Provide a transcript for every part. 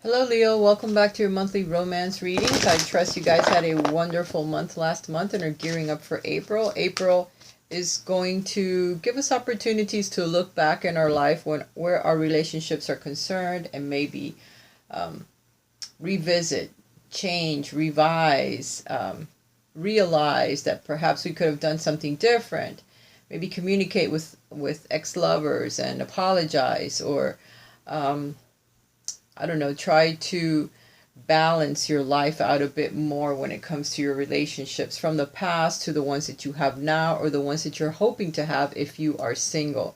Hello Leo, welcome back to your monthly romance readings. I trust you guys had a wonderful month last month and are gearing up for April. April is going to give us opportunities to look back in our life where our relationships are concerned and maybe revisit, change, revise, realize that perhaps we could have done something different. Maybe communicate with ex-lovers and apologize, or I don't know, try to balance your life out a bit more when it comes to your relationships from the past to the ones that you have now or the ones that you're hoping to have if you are single.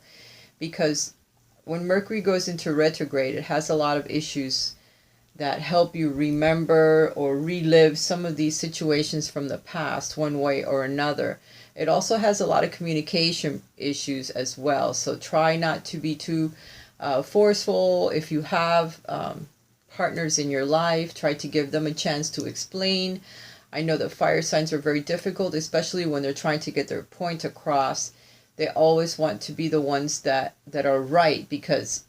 Because when Mercury goes into retrograde, it has a lot of issues that help you remember or relive some of these situations from the past one way or another. It also has a lot of communication issues as well. So try not to be too forceful. If you have partners in your life, try to give them a chance to explain. I know that fire signs are very difficult, especially when they're trying to get their point across. They always want to be the ones that are right, because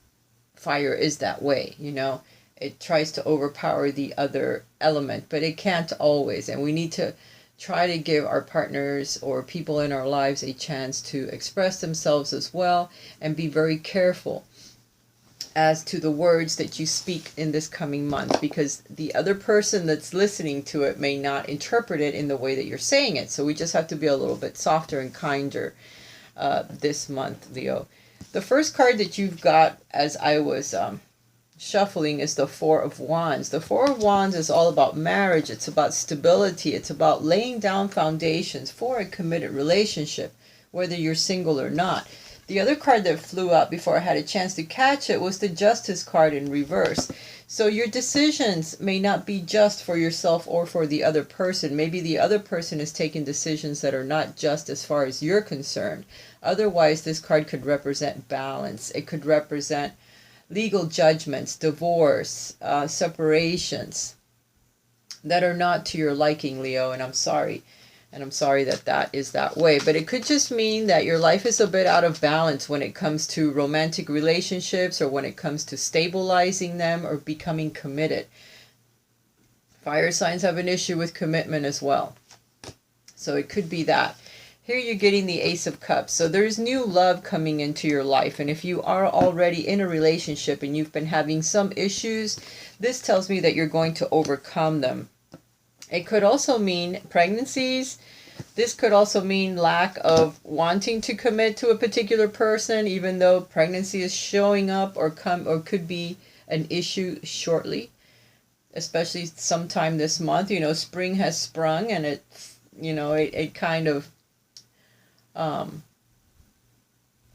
fire is that way, you know. It tries to overpower the other element, but it can't always. And we need to try to give our partners or people in our lives a chance to express themselves as well, and be very careful as to the words that you speak in this coming month, because the other person that's listening to it may not interpret it in the way that you're saying it. So we just have to be a little bit softer and kinder this month, Leo. The first card that you've got as I was shuffling is the Four of Wands. The Four of Wands is all about marriage. It's about stability. It's about laying down foundations for a committed relationship, whether you're single or not. The other card that flew out before I had a chance to catch it was the Justice card in reverse. So your decisions may not be just for yourself or for the other person. Maybe the other person is taking decisions that are not just as far as you're concerned. Otherwise, this card could represent balance. It could represent legal judgments, divorce, separations that are not to your liking, Leo, and I'm sorry. And I'm sorry that that is that way. But it could just mean that your life is a bit out of balance when it comes to romantic relationships, or when it comes to stabilizing them or becoming committed. Fire signs have an issue with commitment as well. So it could be that. Here you're getting the Ace of Cups. So there's new love coming into your life. And if you are already in a relationship and you've been having some issues, this tells me that you're going to overcome them. It could also mean pregnancies. This could also mean lack of wanting to commit to a particular person, even though pregnancy is showing up or could be an issue shortly, especially sometime this month. You know, spring has sprung, and it kind of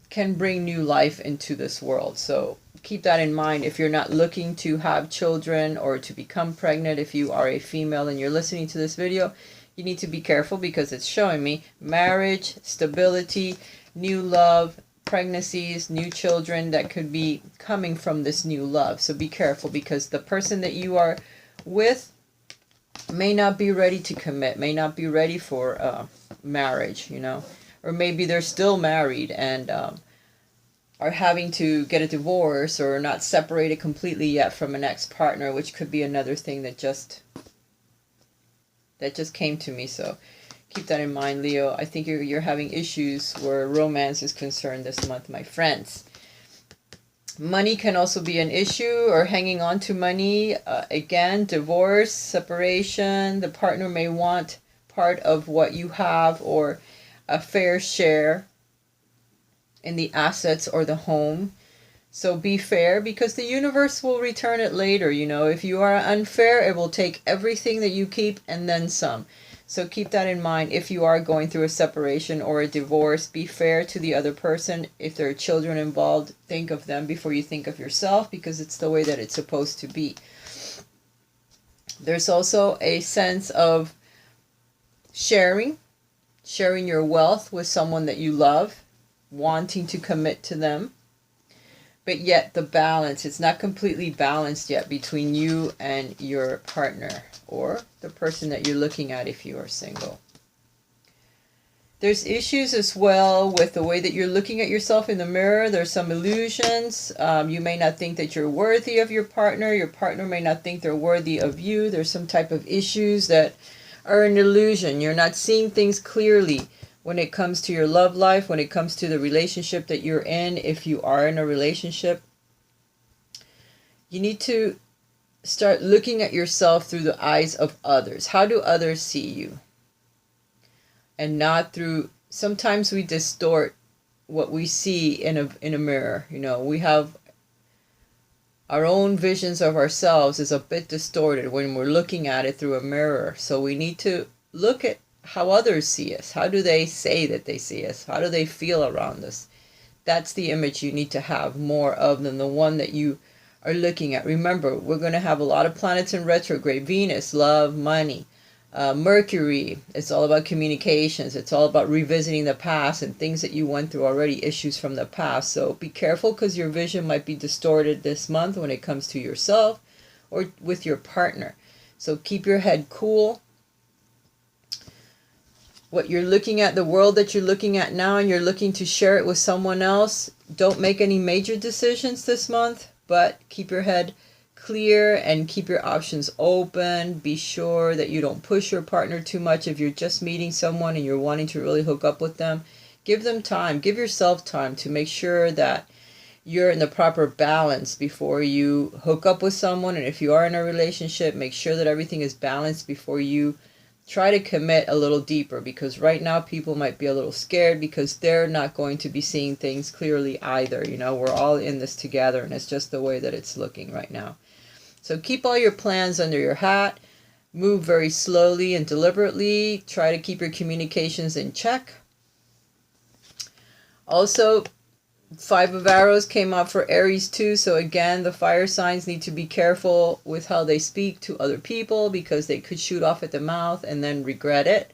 can bring new life into this world. So keep that in mind if you're not looking to have children or to become pregnant. If you are a female and you're listening to this video, you need to be careful, because it's showing me marriage, stability, new love, pregnancies, new children that could be coming from this new love. So be careful, because the person that you are with may not be ready to commit, may not be ready for marriage, you know, or maybe they're still married and are having to get a divorce, or not separated completely yet from an ex-partner, which could be another thing that just came to me. So keep that in mind, Leo. I think you're having issues where romance is concerned this month, my friends. Money can also be an issue, or hanging on to money. Again, divorce, separation. The partner may want part of what you have, or a fair share in the assets or the home. So be fair, because the universe will return it later. You know, if you are unfair, it will take everything that you keep and then some. So keep that in mind. If you are going through a separation or a divorce, be fair to the other person. If there are children involved, think of them before you think of yourself, because it's the way that it's supposed to be. There's also a sense of sharing your wealth with someone that you love, wanting to commit to them, but yet the balance, it's not completely balanced yet between you and your partner, or the person that you're looking at if you are single. There's issues as well with the way that you're looking at yourself in the mirror. There's some illusions. You may not think that you're worthy of your partner. Your partner may not think they're worthy of you. There's some type of issues that are an illusion. You're not seeing things clearly when it comes to your love life, when it comes to the relationship that you're in. If you are in a relationship, you need to start looking at yourself through the eyes of others. How do others see you? And not through, sometimes we distort what we see in a mirror. You know, we have our own visions of ourselves is a bit distorted when we're looking at it through a mirror. So we need to look at how others see us. How do they say that they see us? How do they feel around us? That's the image you need to have more of than the one that you are looking at. Remember, we're going to have a lot of planets in retrograde. Venus, love, money. Mercury, it's all about communications. It's all about revisiting the past and things that you went through already, issues from the past. So be careful, because your vision might be distorted this month when it comes to yourself or with your partner. So keep your head cool. What you're looking at, the world that you're looking at now, and you're looking to share it with someone else, don't make any major decisions this month, but keep your head clear and keep your options open. Be sure that you don't push your partner too much. If you're just meeting someone and you're wanting to really hook up with them, give them time. Give yourself time to make sure that you're in the proper balance before you hook up with someone. And if you are in a relationship, make sure that everything is balanced before you try to commit a little deeper, because right now people might be a little scared because they're not going to be seeing things clearly either. You know, we're all in this together, and it's just the way that it's looking right now. So keep all your plans under your hat. Move very slowly and deliberately. Try to keep your communications in check. Also, 5 of Arrows came out for Aries too. So again, the fire signs need to be careful with how they speak to other people, because they could shoot off at the mouth and then regret it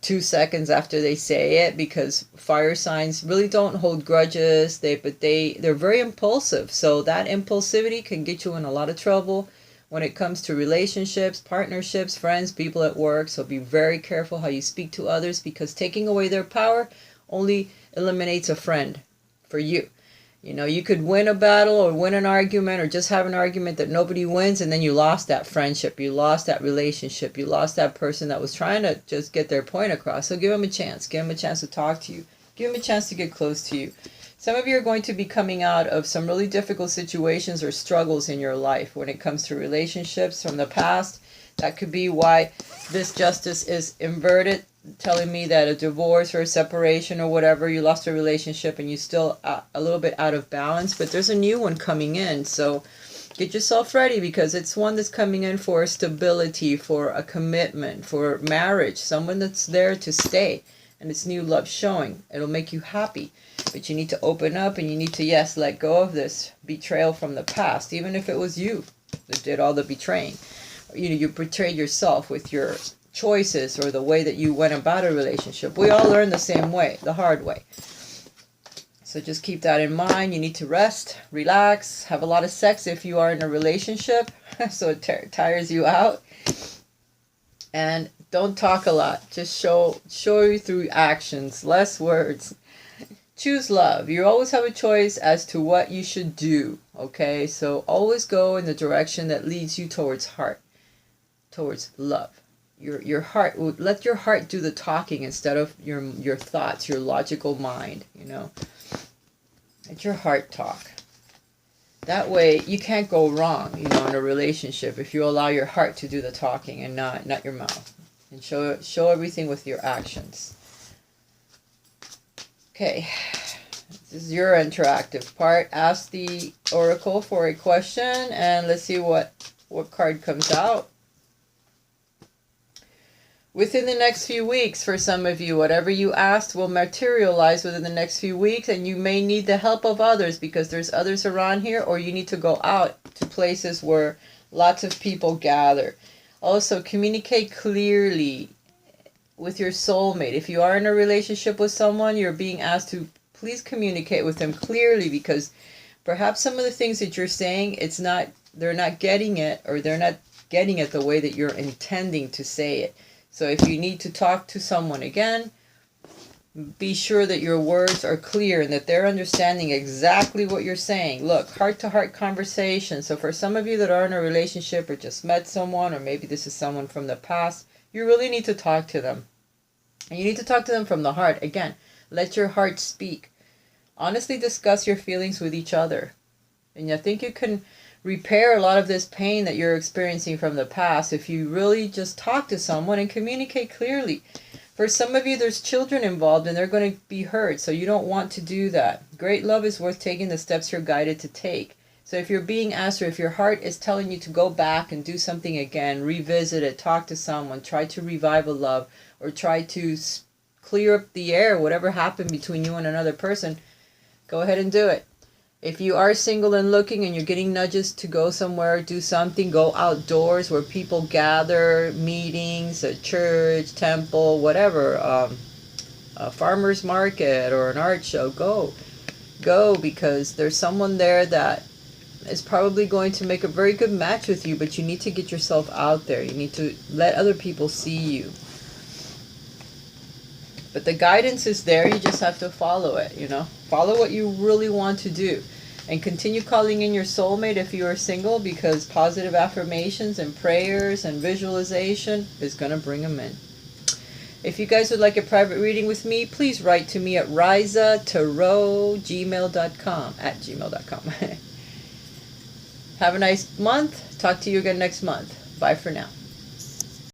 2 seconds after they say it, because fire signs really don't hold grudges. They're very impulsive. So that impulsivity can get you in a lot of trouble when it comes to relationships, partnerships, friends, people at work. So be very careful how you speak to others, because taking away their power only eliminates a friend for you. You know, you could win a battle or win an argument or just have an argument that nobody wins, and then you lost that friendship, you lost that relationship, you lost that person that was trying to just get their point across. So give them a chance. Give them a chance to talk to you. Give them a chance to get close to you. Some of you are going to be coming out of some really difficult situations or struggles in your life when it comes to relationships from the past. That could be why this justice is inverted, telling me that a divorce or a separation or whatever, you lost a relationship and you're still a little bit out of balance, but there's a new one coming in. So get yourself ready, because it's one that's coming in for stability, for a commitment, for marriage, someone that's there to stay, and it's new love showing. It'll make you happy, but you need to open up and you need to, yes, let go of this betrayal from the past, even if it was you that did all the betraying. You know, you betrayed yourself with your choices or the way that you went about a relationship. We all learn the same way, the hard way. So just keep that in mind. You need to rest, relax, have a lot of sex if you are in a relationship, so it tires you out. And don't talk a lot. Just show you through actions, less words. Choose love. You always have a choice as to what you should do, okay? So always go in the direction that leads you towards heart, towards love. Your heart, let your heart do the talking instead of your thoughts, your logical mind, you know. Let your heart talk. That way you can't go wrong, you know, in a relationship if you allow your heart to do the talking and not your mouth. And show everything with your actions. Okay. This is your interactive part. Ask the oracle for a question and let's see what card comes out. Within the next few weeks, for some of you, whatever you asked will materialize within the next few weeks, and you may need the help of others because there's others around here, or you need to go out to places where lots of people gather. Also, communicate clearly with your soulmate. If you are in a relationship with someone, you're being asked to please communicate with them clearly, because perhaps some of the things that you're saying, they're not getting it, or they're not getting it the way that you're intending to say it. So if you need to talk to someone again, Be sure that your words are clear and that they're understanding exactly what you're saying. Look, heart-to-heart conversation. So for some of you that are in a relationship or just met someone, or maybe this is someone from the past, you really need to talk to them. And you need to talk to them from the heart. Again, let your heart speak. Honestly discuss your feelings with each other. And I think you can repair a lot of this pain that you're experiencing from the past if you really just talk to someone and communicate clearly. For some of you, there's children involved and they're going to be hurt, so you don't want to do that. Great love is worth taking the steps you're guided to take. So if you're being asked, or if your heart is telling you to go back and do something again, revisit it, talk to someone, try to revive a love, or try to clear up the air, whatever happened between you and another person, go ahead and do it. If you are single and looking and you're getting nudges to go somewhere, do something, go outdoors where people gather, meetings, a church, temple, whatever, a farmer's market or an art show, go, because there's someone there that is probably going to make a very good match with you, but you need to get yourself out there. You need to let other people see you. But the guidance is there, you just have to follow it, Follow what you really want to do. And continue calling in your soulmate if you are single, because positive affirmations and prayers and visualization is going to bring them in. If you guys would like a private reading with me, please write to me at raisatarot@gmail.com. Have a nice month. Talk to you again next month. Bye for now.